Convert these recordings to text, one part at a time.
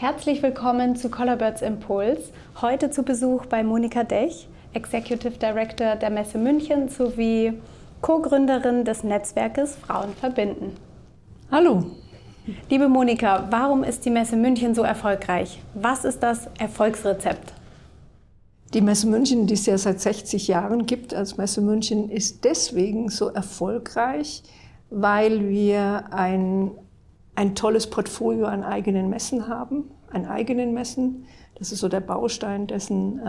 Herzlich willkommen zu Color-Birds Impuls. Heute zu Besuch bei Monika Dech, Executive Director der Messe München sowie Co-Gründerin des Netzwerkes Frauen verbinden. Hallo. Liebe Monika, warum ist die Messe München so erfolgreich? Was ist das Erfolgsrezept? Die Messe München, die es ja seit 60 Jahren gibt als Messe München, ist deswegen so erfolgreich, weil wir ein tolles Portfolio an eigenen Messen haben, an eigenen Messen. Das ist so der Baustein dessen,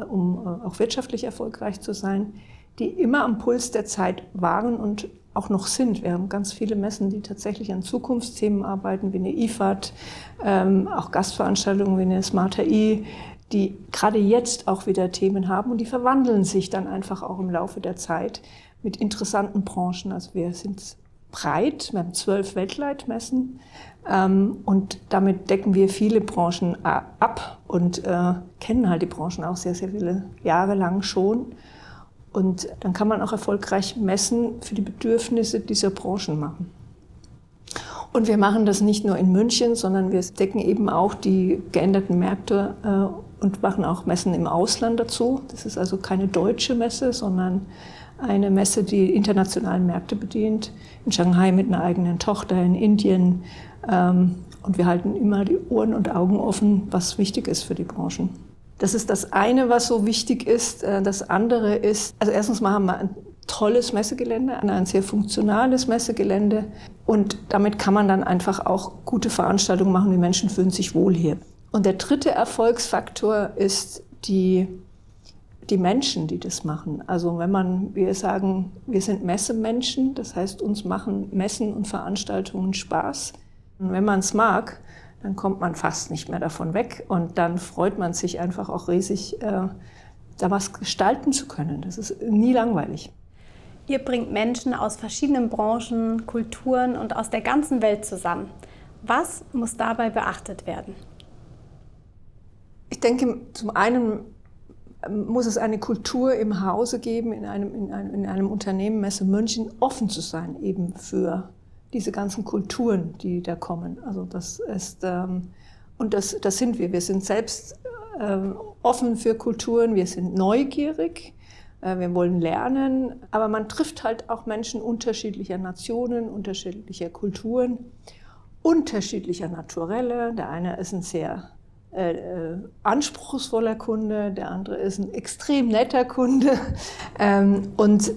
um auch wirtschaftlich erfolgreich zu sein, die immer am Puls der Zeit waren und auch noch sind. Wir haben ganz viele Messen, die tatsächlich an Zukunftsthemen arbeiten, wie eine IFAD, auch Gastveranstaltungen wie eine Smart HI, die gerade jetzt auch wieder Themen haben und die verwandeln sich dann einfach auch im Laufe der Zeit mit interessanten Branchen. Also wir sind breit, wir haben 12 Weltleitmessen und damit decken wir viele Branchen ab und kennen halt die Branchen auch sehr, sehr viele Jahre lang schon. Und dann kann man auch erfolgreich Messen für die Bedürfnisse dieser Branchen machen. Und wir machen das nicht nur in München, sondern wir decken eben auch die geänderten Märkte und machen auch Messen im Ausland dazu. Das ist also keine deutsche Messe, sondern eine Messe, die internationalen Märkte bedient. In Shanghai mit einer eigenen Tochter, in Indien. Und wir halten immer die Ohren und Augen offen, was wichtig ist für die Branchen. Das ist das eine, was so wichtig ist. Das andere ist, also erstens mal haben wir ein tolles Messegelände, ein sehr funktionales Messegelände. Und damit kann man dann einfach auch gute Veranstaltungen machen. Die Menschen fühlen sich wohl hier. Und der dritte Erfolgsfaktor ist die Menschen, die das machen. Also wir sagen, wir sind Messemenschen, das heißt, uns machen Messen und Veranstaltungen Spaß. Und wenn man es mag, dann kommt man fast nicht mehr davon weg und dann freut man sich einfach auch riesig, da was gestalten zu können. Das ist nie langweilig. Ihr bringt Menschen aus verschiedenen Branchen, Kulturen und aus der ganzen Welt zusammen. Was muss dabei beachtet werden? Ich denke, zum einen muss es eine Kultur im Hause geben, in einem Unternehmen Messe München, offen zu sein eben für diese ganzen Kulturen, die da kommen. Also das ist, und das sind wir. Wir sind selbst offen für Kulturen, wir sind neugierig, wir wollen lernen, aber man trifft halt auch Menschen unterschiedlicher Nationen, unterschiedlicher Kulturen, unterschiedlicher Naturelle. Der eine ist ein sehr anspruchsvoller Kunde, der andere ist ein extrem netter Kunde. Und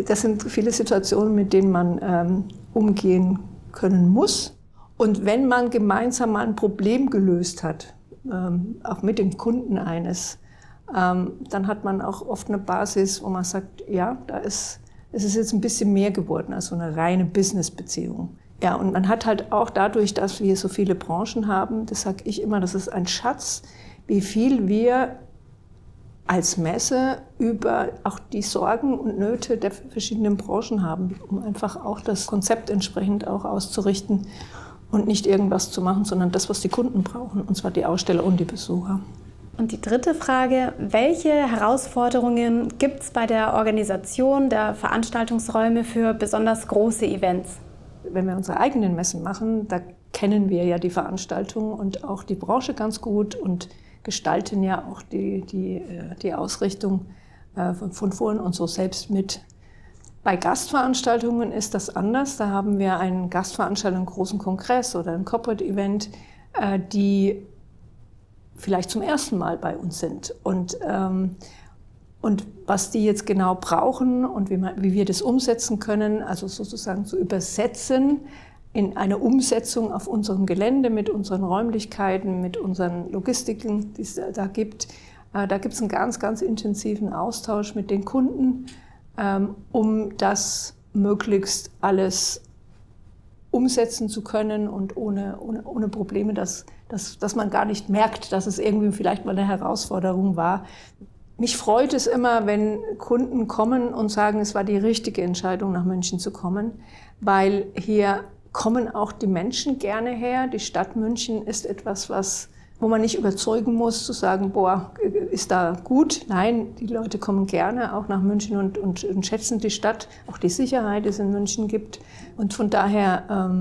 das sind viele Situationen, mit denen man umgehen können muss. Und wenn man gemeinsam mal ein Problem gelöst hat, auch mit dem Kunden eines, dann hat man auch oft eine Basis, wo man sagt, ja, es ist jetzt ein bisschen mehr geworden als so eine reine Business-Beziehung. Ja, und man hat halt auch dadurch, dass wir so viele Branchen haben, das sage ich immer, das ist ein Schatz, wie viel wir als Messe über auch die Sorgen und Nöte der verschiedenen Branchen haben, um einfach auch das Konzept entsprechend auch auszurichten und nicht irgendwas zu machen, sondern das, was die Kunden brauchen, und zwar die Aussteller und die Besucher. Und die dritte Frage, welche Herausforderungen gibt es bei der Organisation der Veranstaltungsräume für besonders große Events? Wenn wir unsere eigenen Messen machen, da kennen wir ja die Veranstaltungen und auch die Branche ganz gut und gestalten ja auch die Ausrichtung von vorn und so selbst mit. Bei Gastveranstaltungen ist das anders. Da haben wir eine Gastveranstaltung, einen großen Kongress oder ein Corporate Event, die vielleicht zum ersten Mal bei uns sind. Und was die jetzt genau brauchen und wie wir das umsetzen können, also sozusagen zu übersetzen in eine Umsetzung auf unserem Gelände mit unseren Räumlichkeiten, mit unseren Logistiken, die es da gibt. Da gibt es einen ganz, ganz intensiven Austausch mit den Kunden, um das möglichst alles umsetzen zu können und ohne Probleme, dass man gar nicht merkt, dass es irgendwie vielleicht mal eine Herausforderung war. Mich freut es immer, wenn Kunden kommen und sagen, es war die richtige Entscheidung, nach München zu kommen, weil hier kommen auch die Menschen gerne her. Die Stadt München ist etwas, wo man nicht überzeugen muss, zu sagen, boah, ist da gut. Nein, die Leute kommen gerne auch nach München und schätzen die Stadt, auch die Sicherheit, die es in München gibt. Und von daher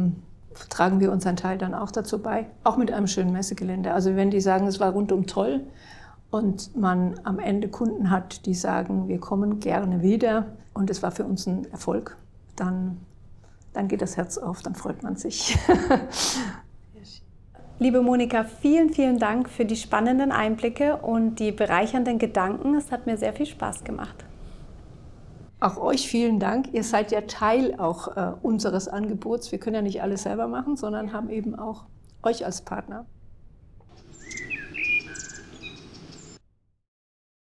tragen wir unseren Teil dann auch dazu bei, auch mit einem schönen Messegelände. Also wenn die sagen, es war rundum toll und man am Ende Kunden hat, die sagen, wir kommen gerne wieder und es war für uns ein Erfolg, dann geht das Herz auf, dann freut man sich. Liebe Monika, vielen, vielen Dank für die spannenden Einblicke und die bereichernden Gedanken. Es hat mir sehr viel Spaß gemacht. Auch euch vielen Dank. Ihr seid ja Teil auch unseres Angebots. Wir können ja nicht alles selber machen, sondern haben eben auch euch als Partner.